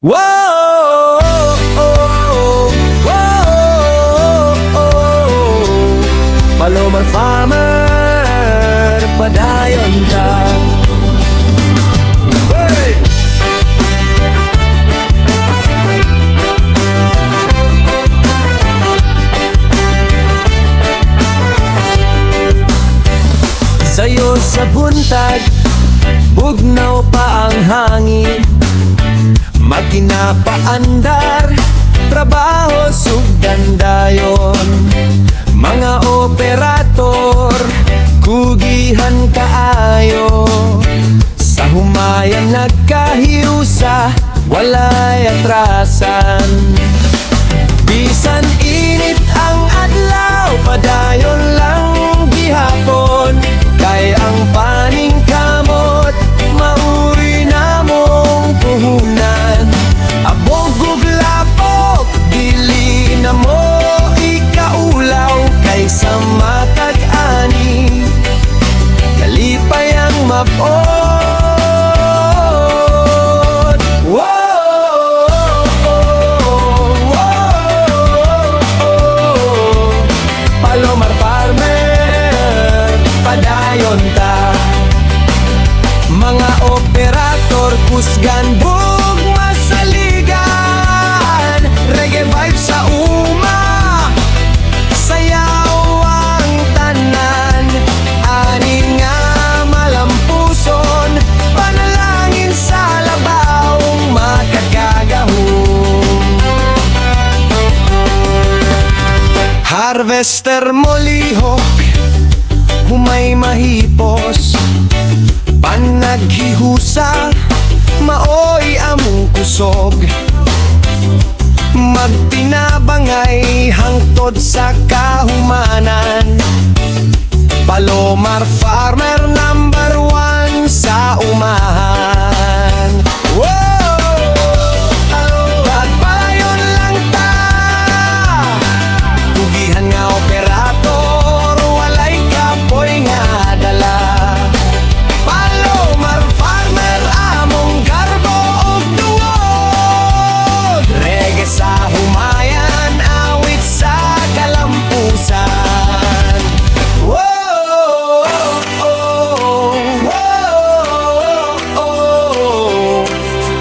Whoa, Palomar Farmer, padayon ka. Hey! Sa'yo sa buntag, bugnaw pa ang hangin. Makina paandar, trabaho sugdandayon. Mga operator, kugihan kaayo. Sa humayan nagkahiusa, walay atrasan. Bisan init ang adlaw, padayon lang gihapon. Kay ang paning kamot, mauri na mong puhunan. Abog guglapok, dili na mo ikaulaw. Kay sa matag-ani, kalipay ang mapod. Palomar Farmer, padayon ta. Mga operator, kusgan, bugma sa ligan. Reggae vibe sa uma, sayaw ang tanan. Ani nga malampuson, panalangin sa labawong makagagahong. Harvester mo lihok, humay mahipos. Panaghihusa, maoy among kusog. Magtinabangay hangtod sa kahumanan. Palomar Farmer #1 sa umahan. Pagpayon lang ta, pugihan nga operator, walay kapoy nga dala. Palomar Farmer, among garbo ug tuod. Reggae sa humayan, awit sa kalampusan.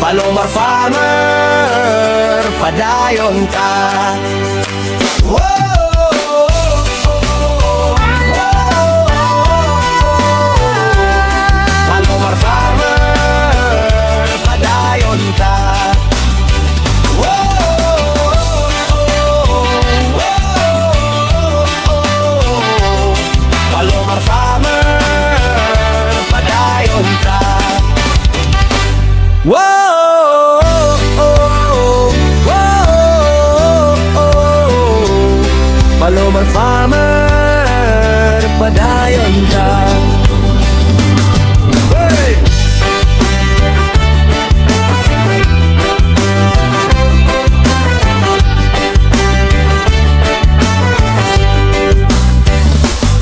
Palomar Farmer, padayon ta. Palomar Farmer, padayon ta. Palomar Farmer, padayon ta. Palomar Farmer, padayon ka. Hey!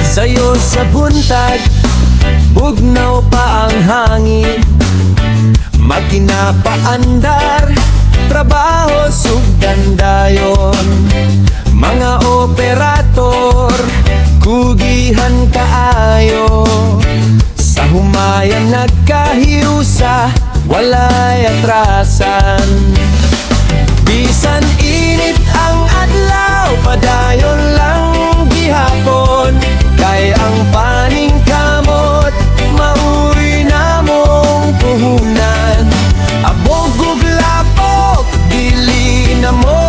Sa'yo sa buntag, bugnaw pa ang hangin. Makina paandar, trabaho sugdandayon. Mga operator, kugihan kaayo. Sa humayan nagkahiusa, walay atrasan. Bisan init ang adlaw, padayon lang gihapon. Kay ang paning kamot, mauri na mong puhunan. Abog guglapok, dili na mo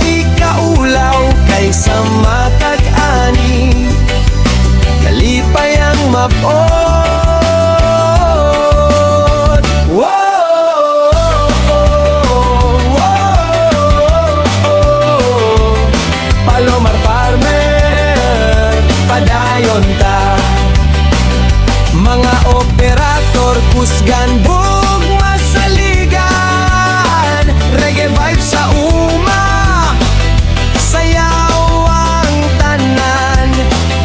ikaulaw. Kay sa matag-ani, kalipay ang mapod. Palomar Farmer, padayon ta. Mga operator, kusgan, bugma sa ligan. Reggae vibe sa uma, sayaw ang tanan.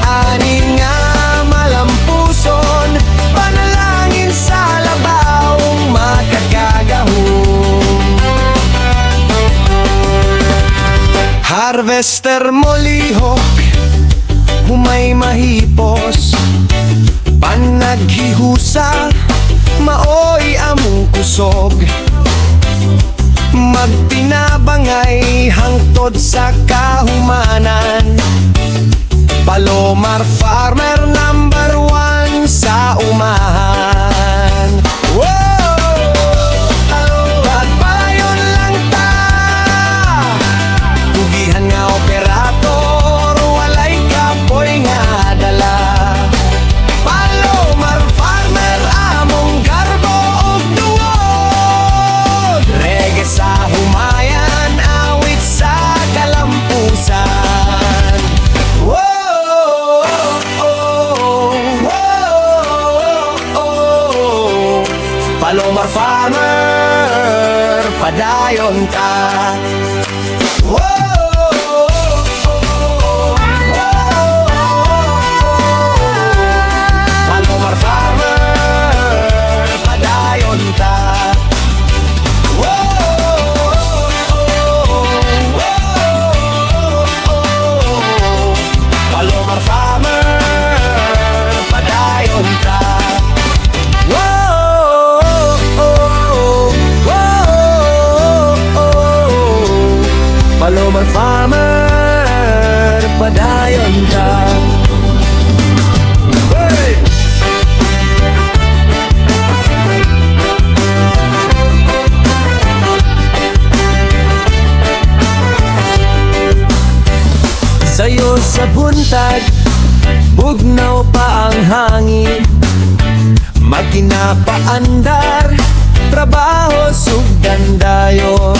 Ani nga malampuson, Harvester mo lihok, humay mahipos, panaghihusa, maoy among kusog. Magtinabangay hangtod sa kahumanan, Palomar Farmer #1 sa umahan. Pagpayon lang ta, pugihan nga operator, walay kapoy nga dala. Palomar Farmer among garbo ug tuod, reggae sa humayan, awit sa kalampusan. Palomar Farmer, padayon ta. Palomar Farmer, padayon ta. Palomar Farmer, padayon ta. Palomar Farmer, padayon ta. Hey! Sayo sa buntag, bugnaw pa ang hangin, magkinapaandar, trabaho sugdan dayon.